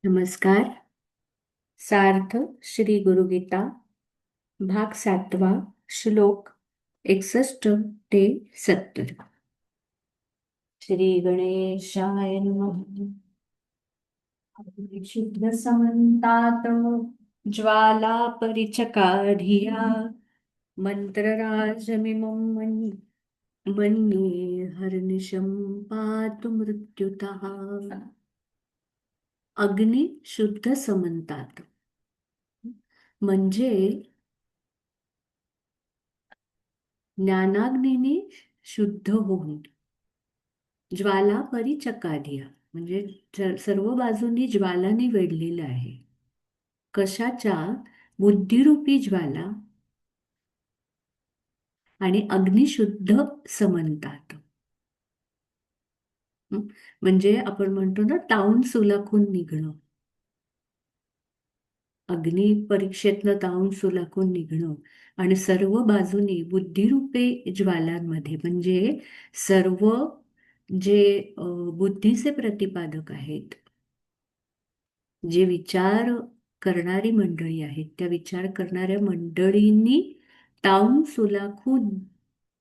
नमस्कार. सार्थ श्री गुरुगीता भाग 7वा, श्लोक 61 ते 70. श्री गणेशाय नमः. शुद्ध समन्तात ज्वाला परिचकाधिया मंत्रराजमिमं मन्ये हर्निशं पातु मृत्युतः. अग्नी शुद्ध समन्तात म्हणजे ज्ञानाग्नीने शुद्ध होऊन ज्वाला परिचकाधिया म्हणजे सर्व बाजूंनी ज्वालाने वेढलेलं आहे. कशाच्या? बुद्धिरूपी ज्वाला आणि अग्निशुद्ध समंतात. हं? म्हणजे आपण म्हणतो ना, तावून सुलाखून निघणं. अग्नी परीक्षेतनं तावून सुलाखून निघणं आणि सर्व बाजूनी बुद्धिरूपे ज्वालांमध्ये म्हणजे सर्व जे बुद्धीचे प्रतिपादक आहेत, जे विचार करणारी मंडळी आहेत, त्या विचार करणाऱ्या मंडळींनी तावून सुलाखून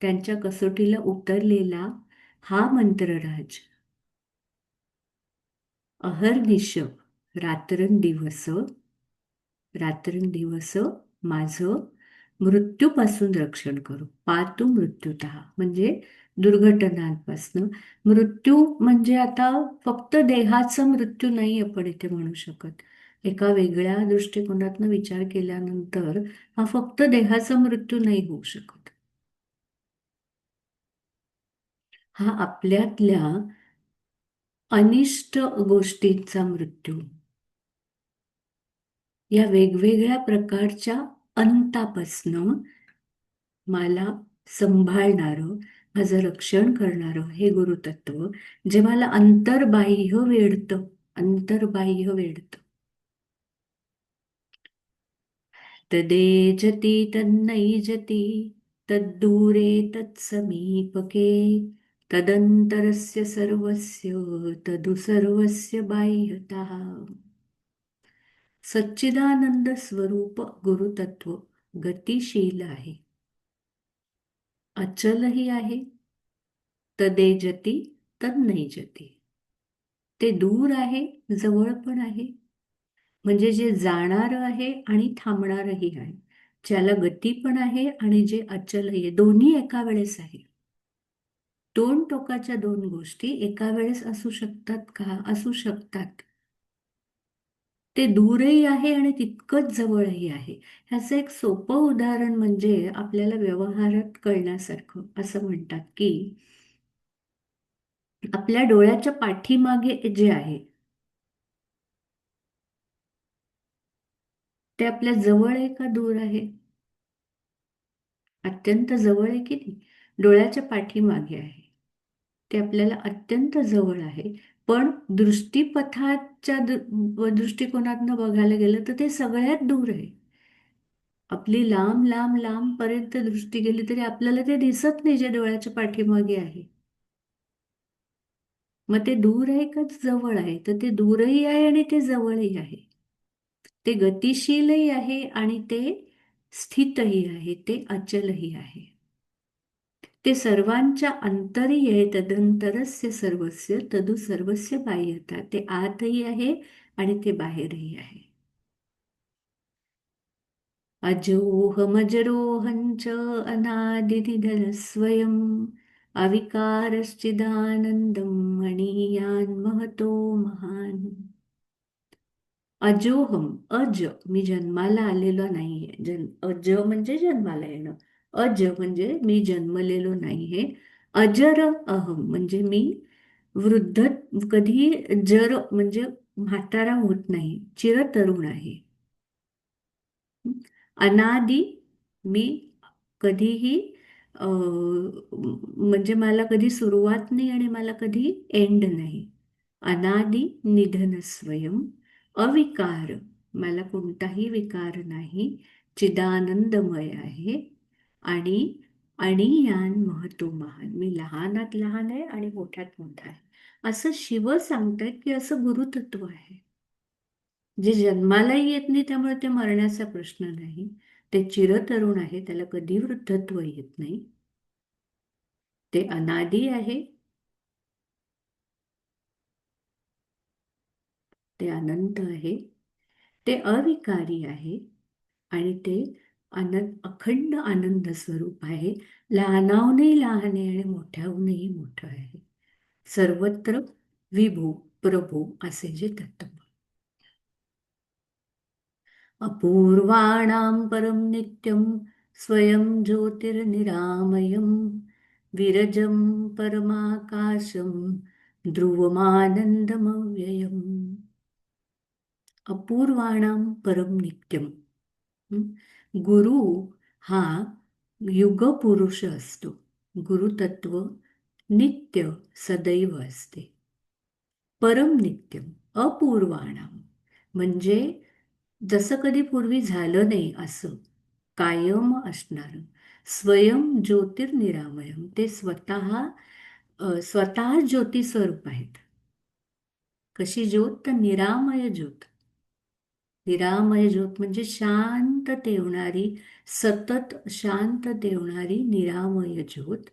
त्यांच्या कसोटीला उतरलेला हा मंत्रराज अहर्निश रात्रंदिवस रात्रंदिवस माझं मृत्यूपासून रक्षण करू. पातु मृत्युतः म्हणजे दुर्घटनांपासून. मृत्यू म्हणजे आता फक्त देहाचा मृत्यू नाही आपण इथे म्हणू शकत. एका वेगळ्या दृष्टिकोनातनं विचार केल्यानंतर हा फक्त देहाचा मृत्यू नाही होऊ शकत. हा आपल्यातल्या अनिष्ट गोष्टींचा मृत्यू, या वेगवेगळ्या प्रकारच्या अंतापासनं मला सांभाळणारं, माझं रक्षण करणारं हे गुरुतत्व जे मला अंतर्बाह्य वेढतं. अंतर्बाह्य वेढतं. तदेजति तन्नैजति तद्दूरे तत्समीपके तदंतरस्य सर्वस्य तदु सर्वस्य बाह्यतः. सच्चिदानंद स्वरूप गुरुतत्व गतिशील आहे, अचलही आहे. तदेजती तन्नैजती, ते दूर आहे, जवळ पण आहे. म्हणजे जे जाणारं आहे आणि थांबणारही आहे, ज्याला गती पण आहे आणि जे अचलही आहे, दोन्ही एका वेळेस आहे. दोन टोकाच्या दोन गोष्टी एका वेळेस असू शकतात का? असू शकतात. ते दूरही आहे आणि तितकंच जवळही आहे. ह्याचं एक सोपं उदाहरण म्हणजे आपल्याला व्यवहारात कळण्यासारखं असं म्हणतात की आपल्या डोळ्याच्या पाठीमागे जे आहे ते आपल्या जवळ आहे का दूर आहे? अत्यंत जवळ आहे की नाही? डोळ्याच्या पाठीमागे आहे, ते आपल्याला अत्यंत जवळ आहे. पण दृष्टीपथाच्या दृष्टिकोनातनं बघायला गेलं तर ते सगळ्यात दूर आहे. आपली लांब लांब लांब पर्यंत दृष्टी गेली तरी आपल्याला ते दिसत नाही जे डोळ्याच्या पाठीमागे आहे. मग ते दूर आहे का जवळ आहे? तर ते दूरही आहे आणि ते जवळही आहे. ते गतिशीलही आहे आणि ते स्थितही आहे, ते अचलही आहे. ते सर्वांच्या अंतरी आहे. तदंतरस्य सर्वस्य तदु सर्वस्य बाह्यता. ते आतही आहे आणि ते बाहेरही आहे. अजोहमजरोहञ्च अनादिनिधन स्वयं अविकारश्चिदानन्दं मणीयान् महतो महान्. अजोहम, अज मी जन्माला आलेलो नाहीये. अज म्हणजे जन्माला येणं. अज म्हणजे मी जन्मलेलो नाहीये. अजर अहम म्हणजे मी वृद्ध, कधी जर म्हणजे म्हातारा होत नाही, चिरतरुण आहे. अनादि मी कधीही म्हणजे मला कधी सुरुवात नाही आणि मला कधी एंड नाही. अनादि निधन स्वयं अविकार, मला कोणताही विकार नाही. चिदानंदमय आहे आणि आणि यान महतो महान, मी लहानात लहान आहे आणि मोठ्यात मोठा आहे. असं शिव सांगतायत की असं गुरुतत्व आहे. जे जन्मालाही येत नाही त्यामुळे ते मरण्याचा प्रश्न नाही. ते चिरतरुण आहे, त्याला कधी वृद्धत्व येत नाही. ते अनादी आहे, ते अनंत आहे, ते अविकारी आहे, आणि ते अखंड आनंद स्वरूप आहे. लहानाहूनही लहान आहे आणि मोठ्याहूनही मोठं आहे. सर्वत्र विभू प्रभू असे जे तत्व. अपूर्वाणां परं नित्यं स्वयं ज्योतिर्निरामयं विरजं परमाकाशं ध्रुवमानन्दमव्ययम्. अपूर्वाणां परम नित्यम. हं? गुरु हा युगपुरुष असतो. गुरुतत्व नित्य सदैव असते. परम नित्यम अपूर्वाणाम म्हणजे जसं कधी पूर्वी झालं नाही असं कायम असणारं. स्वयं ज्योतिर्निरामयम ते स्वतः ज्योती स्वरूप आहेत. कशी ज्योत? तर निरामय ज्योत. निरामय ज्योत म्हणजे शांत ठेवणारी, सतत शांत ठेवणारी निरामय ज्योत.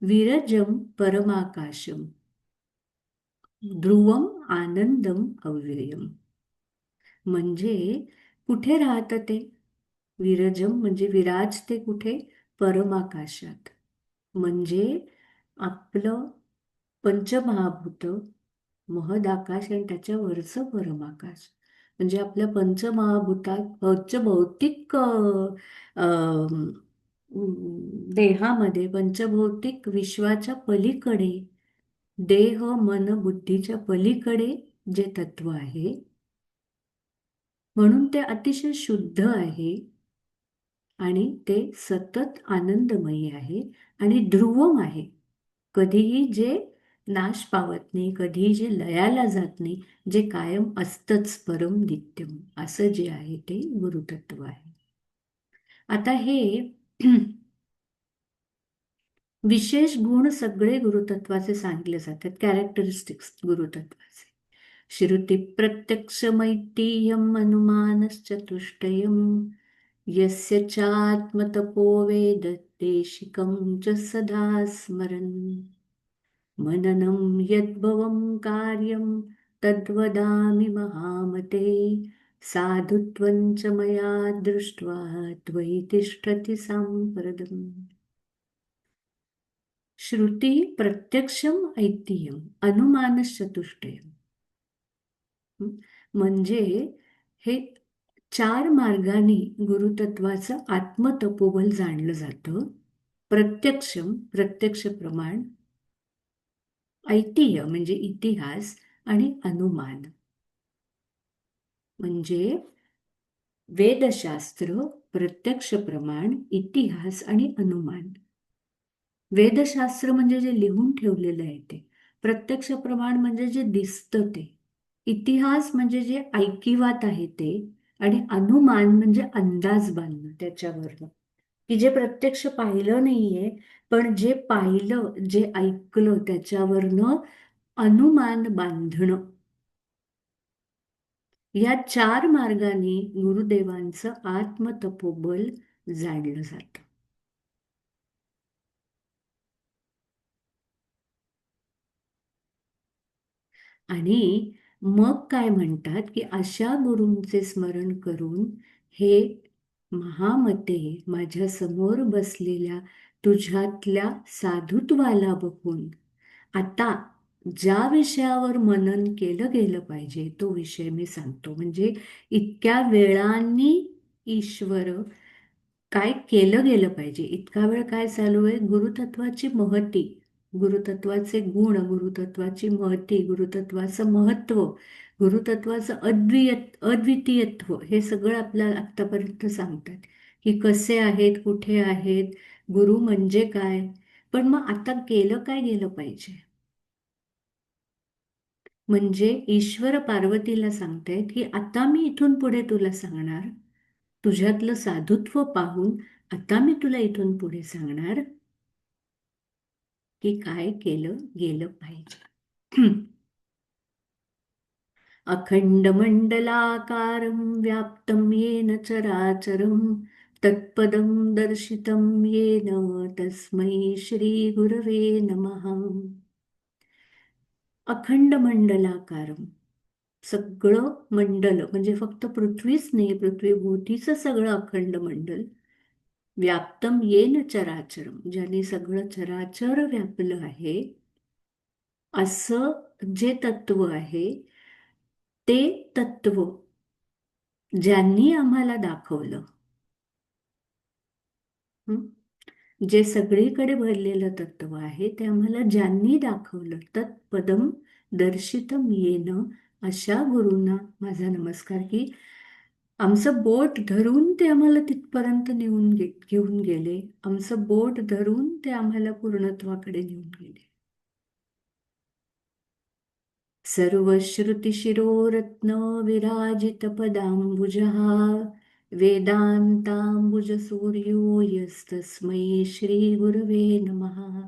विरजम परमाकाशम ध्रुवम आनंदम अव्ययम. म्हणजे कुठे राहतं ते? विरजम म्हणजे विराजते कुठे? परमाकाशात. म्हणजे आपलं पंचमहाभूत, महदाकाश आणि त्याच्या वरचं परमाकाश. म्हणजे आपल्या पंचमहाभूतात पंचभौतिक देहामध्ये, पंचभौतिक विश्वाच्या पलीकडे, देह मन बुद्धीच्या पलीकडे जे तत्व आहे, म्हणून ते अतिशय शुद्ध आहे आणि ते सतत आनंदमयी आहे आणि ध्रुवम आहे. कधीही जे नाश पावत नाही, कधीही जे लयाला जात नाही, जे कायम असतंच परम नित्यम असं जे आहे ते गुरुतत्व आहे. आता हे विशेष गुण सगळे गुरुतत्वाचे सांगितले जातात, कॅरेक्टरिस्टिक्स गुरुतत्वाचे. श्रुती प्रत्यक्षमैतीयम अनुमानश्चतुष्टयम यस्य चात्मतपो वेद देशिकं च सदा स्मरन् मननं यद्भवं कार्यं तद्वदामि महामते साधुत्वं च मया दृष्ट्वा त्वयि तिष्ठति साम्प्रतम्. श्रुती प्रत्यक्षम ऐतिह्यम अनुमानश्चतुष्टयम. म्हणजे हे चार मार्गाने गुरुतत्वाचं आत्मतपोबल जाणलं जातं. प्रत्यक्षम प्रत्यक्ष प्रमाण, ऐतिह्य म्हणजे इतिहास, आणि अनुमान म्हणजे वेदशास्त्र, प्रत्यक्ष प्रमाण, इतिहास आणि अनुमान. वेदशास्त्र म्हणजे जे लिहून ठेवलेलं आहे ते. प्रत्यक्ष प्रमाण म्हणजे जे दिसतं ते. इतिहास म्हणजे जे ऐकिवात आहे ते. आणि अनुमान म्हणजे अंदाज बांधणं त्याच्यावरनं, की जे प्रत्यक्ष पाहिलं नाहीये, पण जे पाहिलं, जे ऐकलं त्याच्यावरनं अनुमान बांधणं. या चार मार्गाने गुरुदेवांचं आत्मतपोबल जाणलं जातं. आणि मग काय म्हणतात, की अशा गुरूंचे स्मरण करून हे महामते माझ्या समोर बसलेल्या तुझ्यातल्या साधुत्वाला बघून आता ज्या विषयावर मनन केलं गेलं पाहिजे तो विषय मी सांगतो. म्हणजे इतक्या वेळांनी ईश्वर काय केलं गेलं पाहिजे, इतका वेळ काय चालू आहे, गुरुतत्वाची महती, गुरुतत्वाचे गुण, गुरुतत्वाची महती, गुरुतत्वाचं महत्व, गुरुतत्वाचं अद्वितीयत्व, हे सगळं आपल्याला आत्तापर्यंत सांगतात की कसे आहेत, कुठे आहेत, गुरु म्हणजे काय. पण मग आता केलं काय गेलं पाहिजे? म्हणजे ईश्वर पार्वतीला सांगतायत की आता मी इथून पुढे तुला सांगणार, तुझ्यातलं साधुत्व पाहून आता मी तुला इथून पुढे सांगणार की काय केलं गेलं पाहिजे. अखण्डमण्डलाकारं व्याप्तं येन चराचरं तत्पदं दर्शितं येन तस्मै श्रीगुरवे नमः. अखंडमंडलाकारं, सगळं मंडल म्हणजे फक्त पृथ्वीच नाही, पृथ्वीभोवतीचं सगळं अखंड मंडल, व्याप्तम येन चराचरम, ज्याने सगळं चराचर व्यापलं आहे, असं जे तत्व आहे, ते तत्व ज्यांनी आम्हाला दाखवलं, हं? जे सगळीकडे भरलेलं तत्व आहे ते आम्हाला ज्यांनी दाखवलं, तत्पदम दर्शितम येन, अशा गुरूंना माझा नमस्कार. की आमचं बोट धरून ते आम्हाला तिथपर्यंत घेऊन गेले, आमचं बोट धरून ते आम्हाला पूर्णत्वाकडे नेऊन गेले. सर्वश्रुतिशिरोरत्न विराजितपदाम्बुजः वेदान्ताम्बुजसूर्यो यस्तस्मै श्रीगुरवे नमः.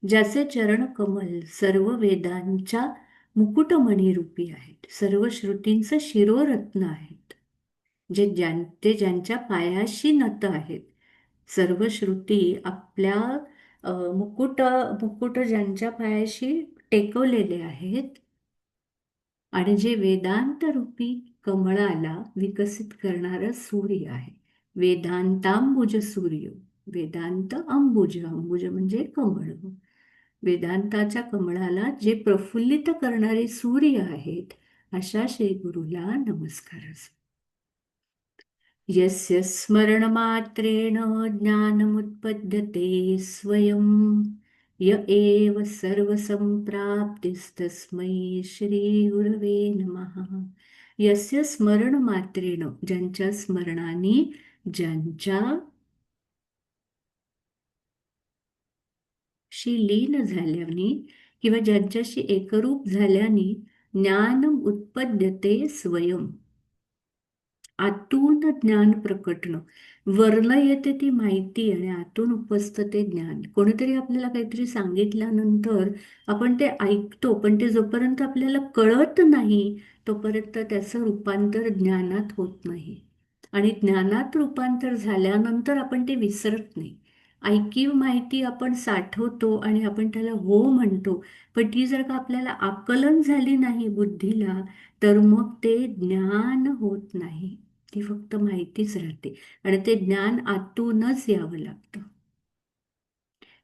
ज्याचे चरण कमल सर्व वेदांच्या मुकुटमणीरूपी आहेत, सर्व श्रुतींचं शिरोरत्न आहेत, ते ज्यांच्या पायाशी नत आहेत. सर्व श्रुती आपल्या मुकुट मुकुट ज्यांच्या पायाशी टेकवलेले आहेत, आणि जे वेदांत रूपी कमळाला विकसित करणारं सूर्य आहे. वेदांतांबुज सूर्य, वेदांत अंबुज, अंबुज म्हणजे कमळ. वेदांताच्या कमळाला जे प्रफुल्लित करणारे सूर्य आहेत, अशा श्री गुरुला नमस्कार. यस्य स्मरणमात्रेण ज्ञानमुत्पद्यते स्वयं, य एव सर्वसंप्राप्तिस्तस्मै श्रीगुरवे नमः. यस्य स्मरणमात्रेण, ज्यांच्या स्मरणाने, ज्यांच्याशी लीन झाल्याने किंवा ज्यांच्याशी एकरूप झाल्याने, ज्ञान उत्पद्यते स्वयं, आतून ज्ञान प्रकटणं, वर्ण येते ती माहिती आणि आतून उपसतं ते ज्ञान. कोणीतरी आपल्याला काहीतरी सांगितल्यानंतर आपण ते ऐकतो, पण ते जोपर्यंत आपल्याला कळत नाही तोपर्यंत त्याचं रूपांतर ज्ञानात होत नाही. आणि ज्ञानात रूपांतर झाल्यानंतर आपण ते विसरत नाही. ऐकीव माहिती आपण साठवतो आणि आपण त्याला हो म्हणतो, पण ती जर का आपल्याला आकलन झाली नाही बुद्धीला, तर मग ते ज्ञान होत नाही, ती फक्त माहितीच राहते. आणि ते ज्ञान आतूनच यावं लागतं.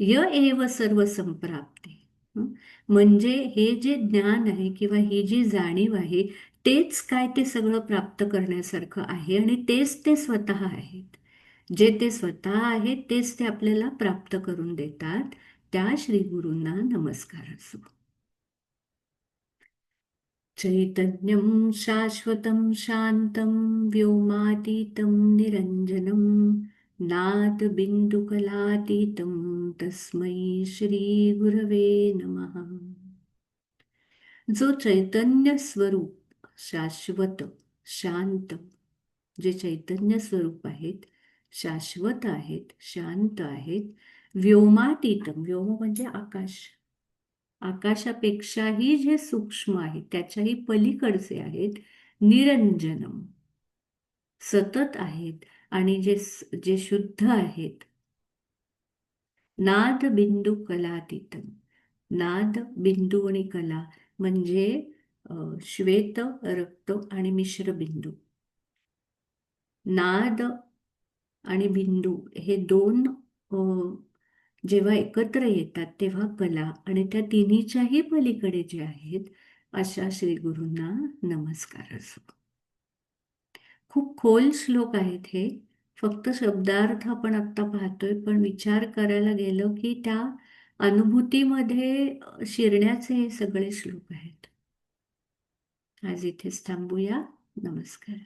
य एव सर्व संप्राप्ती, म्हणजे हे जे ज्ञान आहे किंवा ही जी जाणीव आहे, तेच काय ते सगळं प्राप्त करण्यासारखं आहे, आणि तेच ते स्वतः आहेत. जे ते स्वतः आहेत तेच ते आपल्याला प्राप्त करून देतात. त्या श्री गुरूंना नमस्कार असो. चैतन्यं शाश्वतं शान्तं व्योमातीतं निरञ्जनं नादबिन्दुकलातीतं तस्मै श्रीगुरवे नमः. जो चैतन्य स्वरूप, शाश्वत, शांत, जे चैतन्य स्वरूप आहेत, शाश्वत आहेत, शांत आहेत, व्योमातीतम, व्योम म्हणजे आकाश, आकाशापेक्षाही जे सूक्ष्म आहेत त्याच्याही पलीकडचे आहेत, निरंजनम, सतत आहेत, आणि जे शुद्ध आहेत, नाद बिंदू कलातीतम, नाद बिंदू आणि कला म्हणजे श्वेत, रक्त आणि मिश्र बिंदू. नाद आणि बिंदू हे दोन जेव्हा एकत्र येतात तेव्हा कला, आणि त्या तिन्हीच्याही पलीकडे जे आहेत, अशा श्री गुरूंना नमस्कार असो. खूप खोल श्लोक आहेत हे. फक्त शब्दार्थ आपण आत्ता पाहतोय, पण विचार करायला गेलो की त्या अनुभूतीमध्ये शिरण्याचे हे सगळे श्लोक आहेत. आज इथेच थांबूया. नमस्कार.